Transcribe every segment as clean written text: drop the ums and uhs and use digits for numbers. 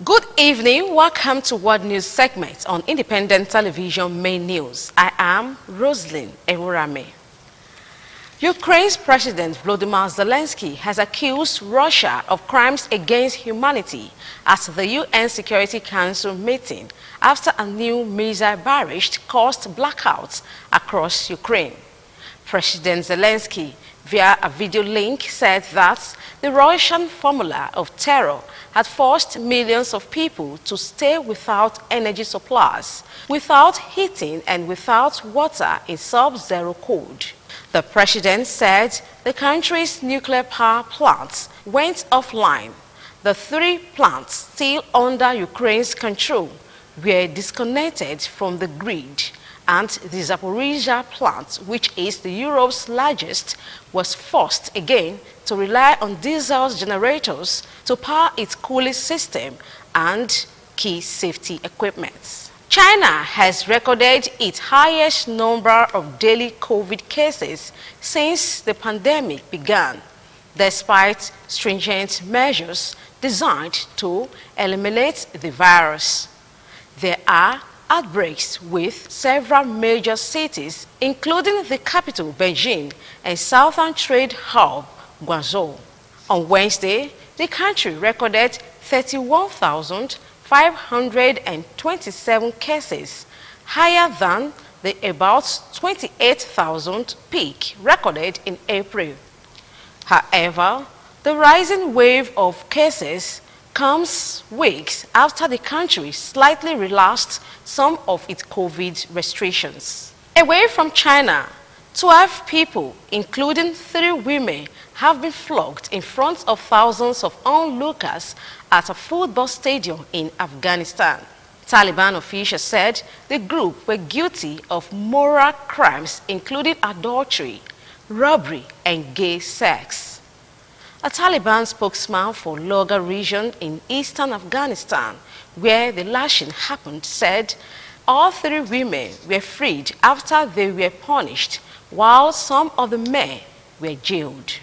Good evening. Welcome to World News segment on Independent Television Main News. I am Ebhoramen. Ukraine's President Volodymyr Zelensky has accused Russia of crimes against humanity at the UN Security Council meeting after a new missile barrage caused blackouts across Ukraine. President Zelensky, via a video link, said that the Russian formula of terror had forced millions of people to stay without energy supplies, without heating and without water in sub-zero cold. The president said the country's nuclear power plants went offline. The 3 plants still under Ukraine's control were disconnected from the grid, and the Zaporizhzhia plant, which is Europe's largest, was forced again to rely on diesel generators to power its cooling system and key safety equipment. China has recorded its highest number of daily COVID cases since the pandemic began, despite stringent measures designed to eliminate the virus. There are outbreaks with several major cities, including the capital, Beijing, and southern trade hub, Guangzhou. On Wednesday, the country recorded 31,527 cases, higher than the about 28,000 peak recorded in April. However, the rising wave of cases comes weeks after the country slightly relaxed some of its COVID restrictions. Away from China, 12 people, including 3 women, have been flogged in front of thousands of onlookers at a football stadium in Afghanistan. Taliban officials said the group were guilty of moral crimes including adultery, robbery, and gay sex. A Taliban spokesman for Logar region in eastern Afghanistan, where the lashing happened, said all 3 women were freed after they were punished, while some of the men were jailed.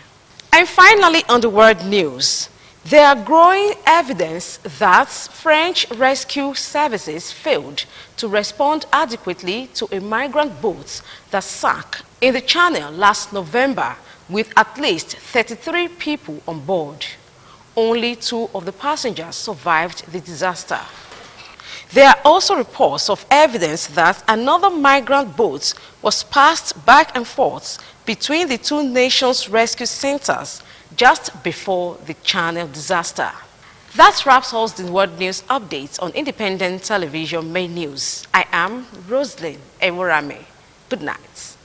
And finally, on the world news, there are growing evidence that French rescue services failed to respond adequately to a migrant boat that sank in the Channel last November, with at least 33 people on board. Only 2 of the passengers survived the disaster. There are also reports of evidence that another migrant boat was passed back and forth between the 2 nations' rescue centers just before the Channel disaster. That wraps up the World News updates on Independent Television Main News. I am Ebhoramen. Good night.